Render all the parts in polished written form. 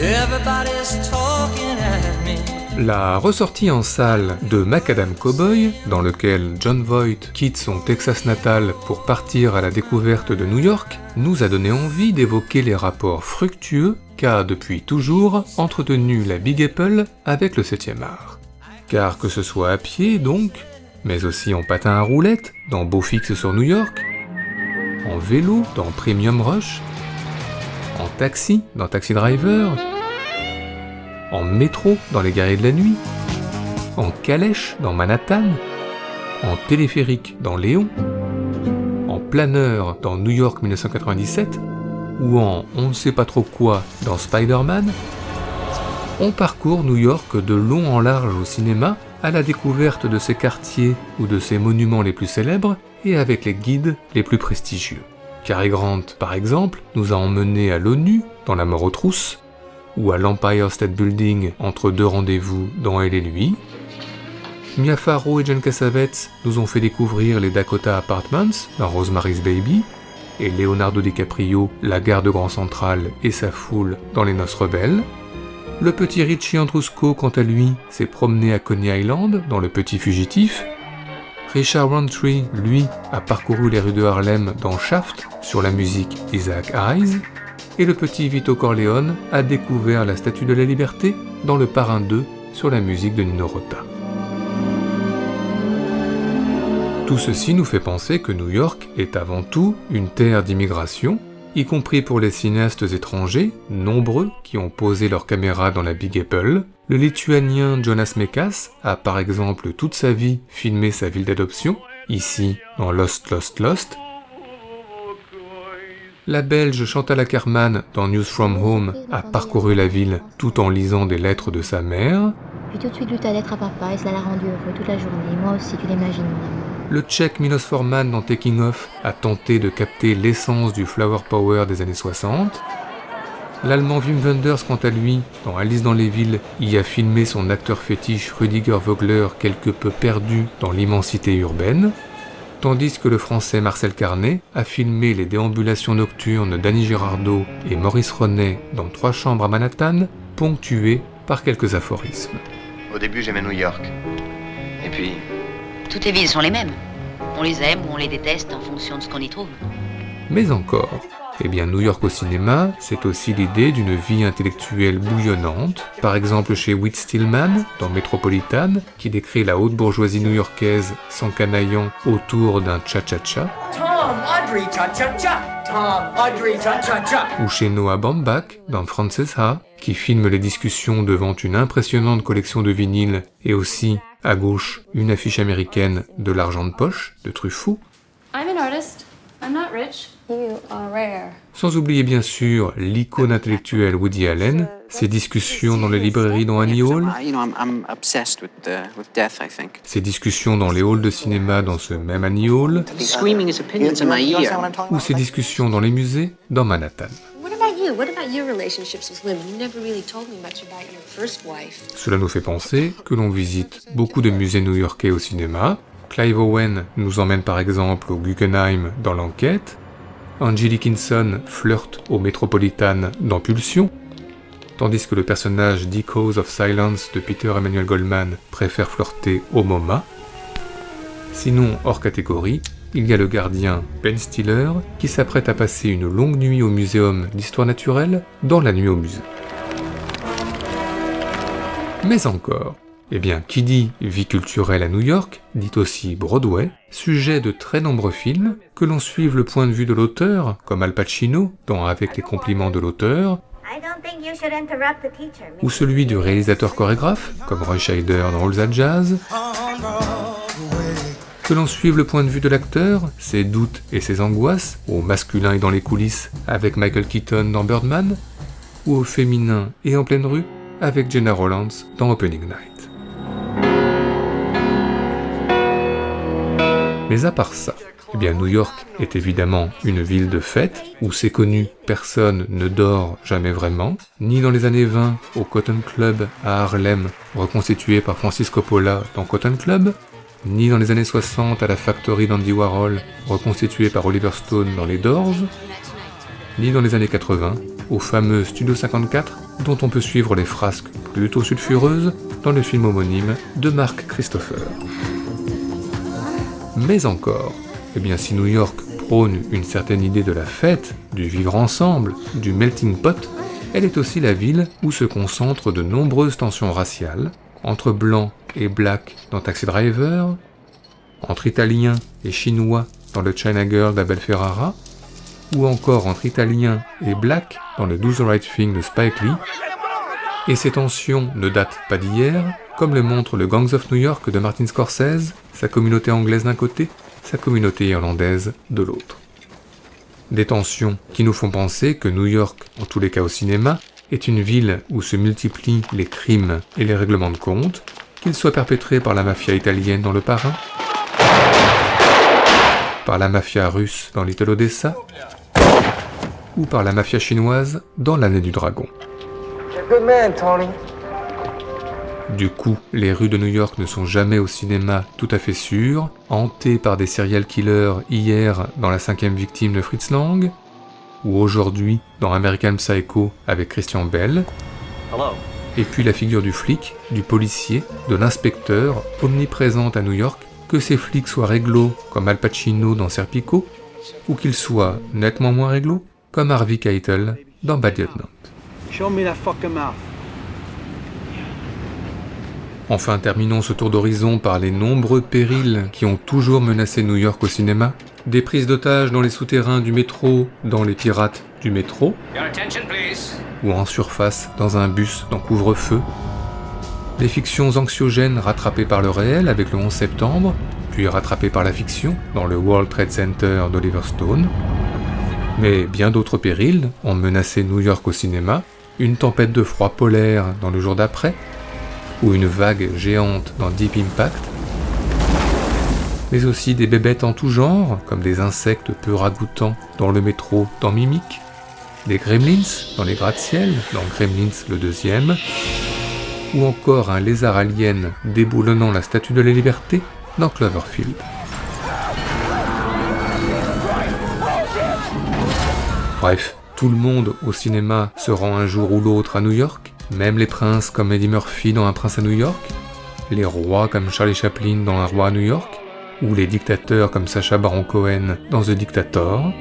Everybody's talking at me. La ressortie en salle de Macadam Cowboy, dans lequel Jon Voight quitte son Texas natal pour partir à la découverte de New York, nous a donné envie d'évoquer les rapports fructueux qu'a depuis toujours entretenu la Big Apple avec le 7e art. Car que ce soit à pied donc, mais aussi en patin à roulettes dans Beau Fixe sur New York, en vélo dans Premium Rush, en taxi dans Taxi Driver, en métro dans Les Guerriers de la Nuit, en calèche dans Manhattan, en téléphérique dans Léon, en planeur dans New York 1997, ou en on ne sait pas trop quoi dans Spider-Man, on parcourt New York de long en large au cinéma, à la découverte de ses quartiers ou de ses monuments les plus célèbres, et avec les guides les plus prestigieux. Cary Grant, par exemple, nous a emmenés à l'ONU, dans La mort aux trousses, ou à l'Empire State Building entre deux rendez-vous dans Elle et lui. Mia Farrow et John Cassavetes nous ont fait découvrir les Dakota Apartments dans Rosemary's Baby, et Leonardo DiCaprio, la gare de Grand Central et sa foule dans Les Noces Rebelles. Le petit Richie Andrusco, quant à lui, s'est promené à Coney Island dans Le Petit Fugitif. Richard Roundtree, lui, a parcouru les rues de Harlem dans Shaft sur la musique Isaac Hayes. Et le petit Vito Corleone a découvert la Statue de la Liberté dans Le Parrain 2 sur la musique de Nino Rota. Tout ceci nous fait penser que New York est avant tout une terre d'immigration, y compris pour les cinéastes étrangers, nombreux qui ont posé leur caméra dans la Big Apple. Le Lituanien Jonas Mekas a par exemple toute sa vie filmé sa ville d'adoption, ici dans Lost Lost Lost. La Belge Chantal Akerman, dans News from Home, a parcouru la ville tout en lisant des lettres de sa mère. Puis tout de suite lu ta lettre à papa et cela l'a rendu heureux toute la journée. Moi aussi, tu l'imagines, mon amour. Le Tchèque Milos Forman, dans Taking Off, a tenté de capter l'essence du flower power des années 60. L'Allemand Wim Wenders, quant à lui, dans Alice dans les villes, y a filmé son acteur fétiche Rüdiger Vogler quelque peu perdu dans l'immensité urbaine. Tandis que le Français Marcel Carnet a filmé les déambulations nocturnes d'Annie Girardot et Maurice Renet dans 3 chambres à Manhattan, ponctuées par quelques aphorismes. Au début, j'aimais New York. Et puis... Toutes les villes sont les mêmes. On les aime ou on les déteste en fonction de ce qu'on y trouve. Mais encore, eh bien New York au cinéma, c'est aussi l'idée d'une vie intellectuelle bouillonnante, par exemple chez Whit Stillman, dans Metropolitan, qui décrit la haute bourgeoisie new-yorkaise s'encanaillant autour d'un cha-cha-cha. Ou chez Noah Baumbach, dans Frances Ha, qui filme les discussions devant une impressionnante collection de vinyles, et aussi, à gauche, une affiche américaine de l'argent de poche, de Truffaut. I'm an artist. I'm not rich. You are rare. Sans oublier bien sûr l'icône intellectuelle Woody Allen, ses discussions dans les librairies dans Annie Hall, ses discussions dans les halls de cinéma dans ce même Annie Hall, ou ses discussions dans les musées dans Manhattan. Cela nous fait penser que l'on visite beaucoup de musées new-yorkais au cinéma. Clive Owen nous emmène par exemple au Guggenheim dans L'Enquête, Angie Dickinson flirte au Metropolitan dans Pulsion, tandis que le personnage d'Echoes of Silence de Peter Emmanuel Goldman préfère flirter au MoMA. Sinon, hors catégorie, il y a le gardien Ben Stiller qui s'apprête à passer une longue nuit au Muséum d'Histoire Naturelle dans La Nuit au Musée. Mais encore, eh bien, qui dit vie culturelle à New York, dit aussi Broadway, sujet de très nombreux films, que l'on suive le point de vue de l'auteur, comme Al Pacino dans Avec les compliments de l'auteur, ou celui du réalisateur-chorégraphe, comme Roy Scheider dans All That Jazz, que l'on suive le point de vue de l'acteur, ses doutes et ses angoisses, au masculin et dans les coulisses, avec Michael Keaton dans Birdman, ou au féminin et en pleine rue, avec Gena Rowlands dans Opening Night. Mais à part ça, eh bien New York est évidemment une ville de fête, où c'est connu, personne ne dort jamais vraiment, ni dans les années 20 au Cotton Club à Harlem, reconstitué par Francis Coppola dans Cotton Club, ni dans les années 60 à la Factory d'Andy Warhol, reconstituée par Oliver Stone dans Les Doors, ni dans les années 80 au fameux Studio 54, dont on peut suivre les frasques plutôt sulfureuses dans le film homonyme de Mark Christopher. Mais encore, si New York prône une certaine idée de la fête, du vivre ensemble, du melting pot, elle est aussi la ville où se concentrent de nombreuses tensions raciales, entre blancs et blacks dans Taxi Driver, entre italiens et chinois dans le China Girl d'Abel Ferrara, ou encore entre italiens et blacks dans le Do the Right Thing de Spike Lee. Et ces tensions ne datent pas d'hier, comme le montre le Gangs of New York de Martin Scorsese, sa communauté anglaise d'un côté, sa communauté irlandaise de l'autre. Des tensions qui nous font penser que New York, en tous les cas au cinéma, est une ville où se multiplient les crimes et les règlements de compte, qu'ils soient perpétrés par la mafia italienne dans Le Parrain, par la mafia russe dans Little Odessa, ou par la mafia chinoise dans L'Année du Dragon. Du coup, les rues de New York ne sont jamais au cinéma tout à fait sûres, hantées par des serial killers hier dans La 5e victime de Fritz Lang, ou aujourd'hui dans American Psycho avec Christian Bale, et puis la figure du flic, du policier, de l'inspecteur, omniprésente à New York, que ces flics soient réglo comme Al Pacino dans Serpico, ou qu'ils soient nettement moins réglo comme Harvey Keitel dans Bad Lieutenant. Show me that fucking mouth. Enfin, terminons ce tour d'horizon par les nombreux périls qui ont toujours menacé New York au cinéma. Des prises d'otages dans les souterrains du métro, dans Les Pirates du métro, ou en surface dans un bus dans Couvre-feu. Des fictions anxiogènes rattrapées par le réel avec le 11 septembre, puis rattrapées par la fiction dans le World Trade Center d'Oliver Stone. Mais bien d'autres périls ont menacé New York au cinéma, une tempête de froid polaire dans Le jour d'après, ou une vague géante dans Deep Impact, mais aussi des bébêtes en tout genre, comme des insectes peu ragoûtants dans le métro dans Mimic, des gremlins dans les gratte-ciel dans Gremlins le 2e, ou encore un lézard alien déboulonnant la Statue de la Liberté dans Cloverfield. Bref, tout le monde au cinéma se rend un jour ou l'autre à New York, même les princes comme Eddie Murphy dans Un prince à New York, les rois comme Charlie Chaplin dans Un roi à New York, ou les dictateurs comme Sacha Baron Cohen dans The Dictator,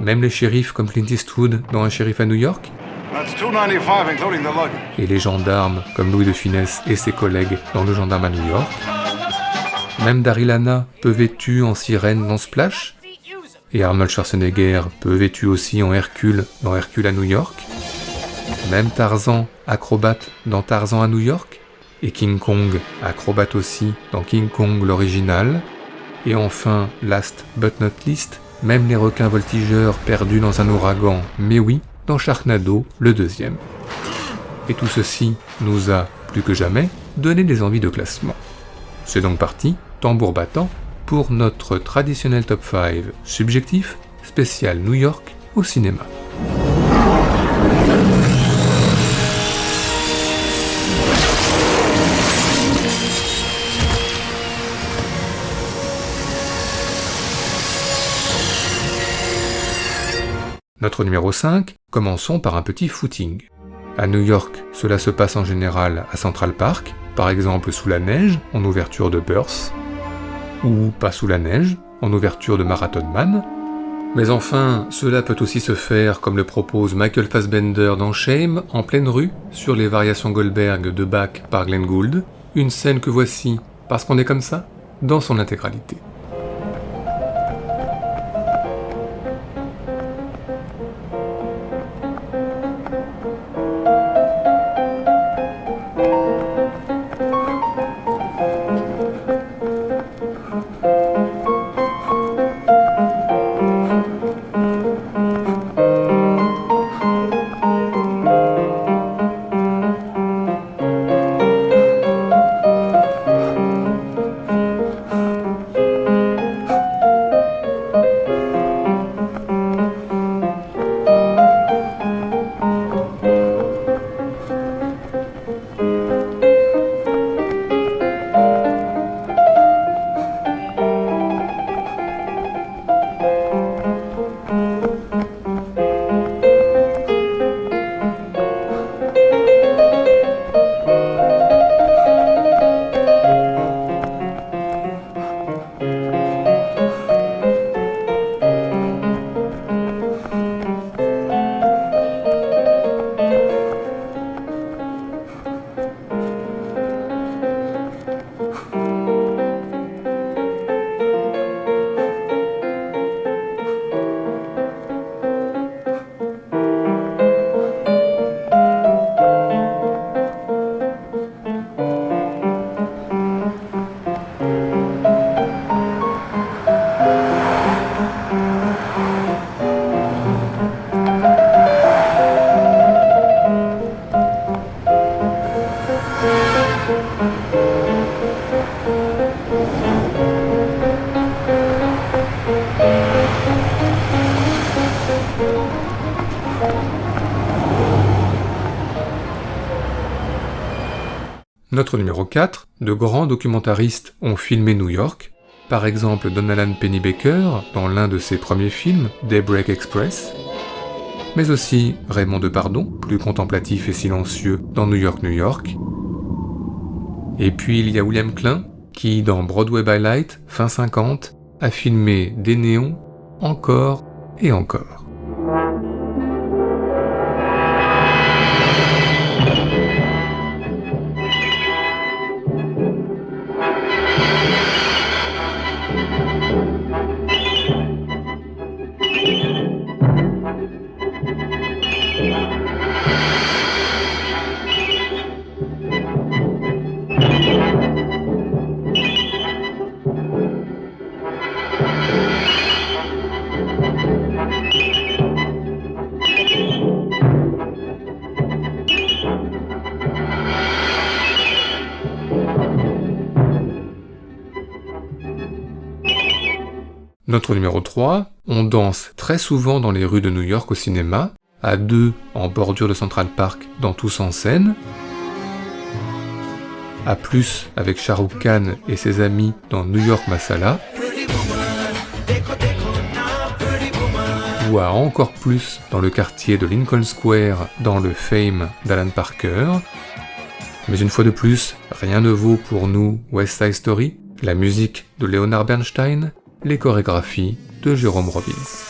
même les shérifs comme Clint Eastwood dans Un shérif à New York, et les gendarmes comme Louis de Funès et ses collègues dans Le gendarme à New York, même Daryl Hannah peu vêtu en sirène dans Splash, et Arnold Schwarzenegger peu vêtu aussi en Hercule dans Hercule à New York, même Tarzan, acrobate dans Tarzan à New York, et King Kong, acrobate aussi dans King Kong l'original, et enfin, last but not least, même les requins voltigeurs perdus dans un ouragan, mais oui, dans Sharknado le 2e. Et tout ceci nous a, plus que jamais, donné des envies de classement. C'est donc parti, tambour battant, pour notre traditionnel top 5 subjectif, spécial New York au cinéma. Notre numéro 5, commençons par un petit footing. À New York, cela se passe en général à Central Park, par exemple sous la neige, en ouverture de Birth, ou pas sous la neige, en ouverture de Marathon Man. Mais enfin, cela peut aussi se faire, comme le propose Michael Fassbender dans Shame, en pleine rue, sur les variations Goldberg de Bach par Glenn Gould, une scène que voici, parce qu'on est comme ça, dans son intégralité. Notre numéro 4, de grands documentaristes ont filmé New York, par exemple Donald Pennebaker dans l'un de ses premiers films, Daybreak Express, mais aussi Raymond Depardon, plus contemplatif et silencieux dans New York, New York. Et puis il y a William Klein, qui dans Broadway by Light, fin 50, a filmé des néons encore et encore. Notre numéro 3, on danse très souvent dans les rues de New York au cinéma, à deux en bordure de Central Park dans Tous en scène, à plus avec Shah Rukh Khan et ses amis dans New York Masala, ou à encore plus dans le quartier de Lincoln Square dans le Fame d'Alan Parker. Mais une fois de plus, rien ne vaut pour nous West Side Story, la musique de Leonard Bernstein, les chorégraphies de Jerome Robbins.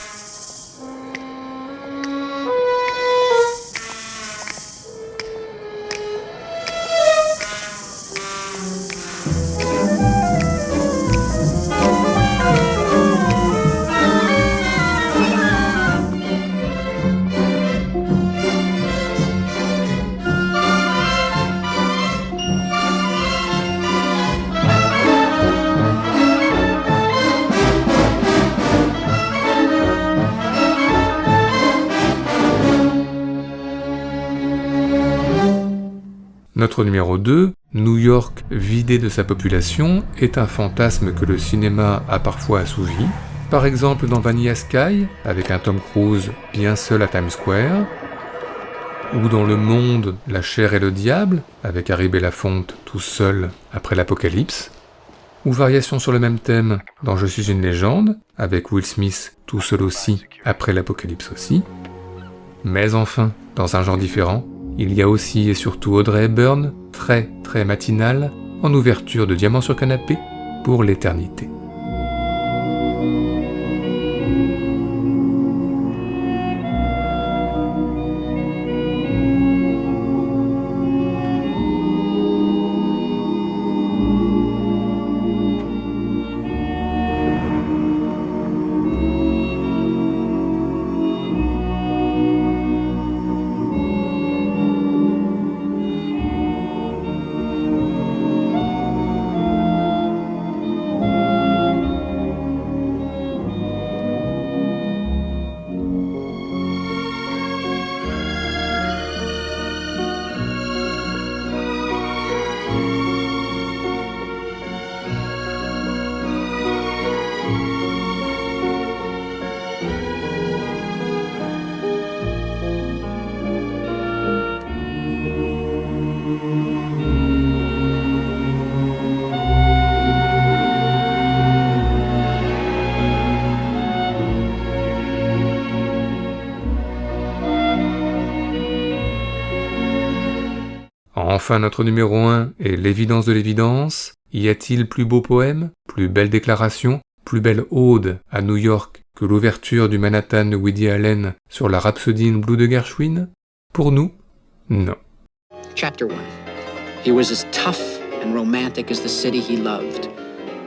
Notre numéro 2, New York vidée de sa population, est un fantasme que le cinéma a parfois assouvi, par exemple dans Vanilla Sky, avec un Tom Cruise bien seul à Times Square, ou dans Le Monde, la chair et le diable, avec Harry Belafonte tout seul après l'apocalypse, ou variation sur le même thème dans Je suis une légende, avec Will Smith tout seul aussi après l'apocalypse aussi, mais enfin, dans un genre différent, il y a aussi et surtout Audrey Hepburn, très très matinale, en ouverture de Diamant sur canapé, pour l'éternité. Enfin, notre numéro 1 est l'évidence de l'évidence. Y a-t-il plus beau poème, plus belle déclaration, plus belle ode à New York que l'ouverture du Manhattan de Woody Allen sur la Rhapsody in Blue de Gershwin? Pour nous, non. Chapter 1. He was as tough and romantic as the city he loved.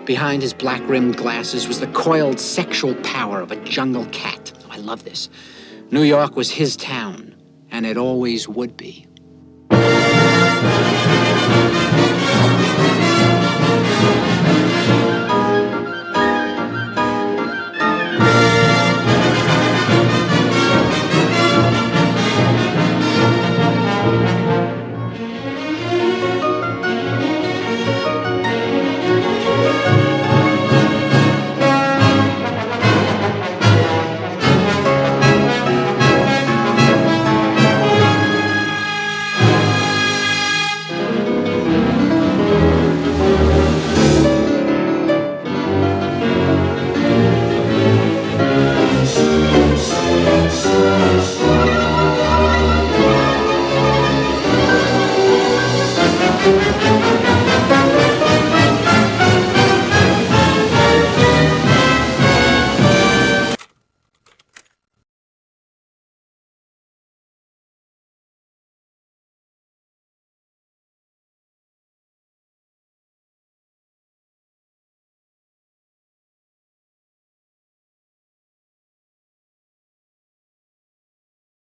Behind his black-rimmed glasses was the coiled sexual power of a jungle cat. Oh, I love this. New York was his town, and it always would be.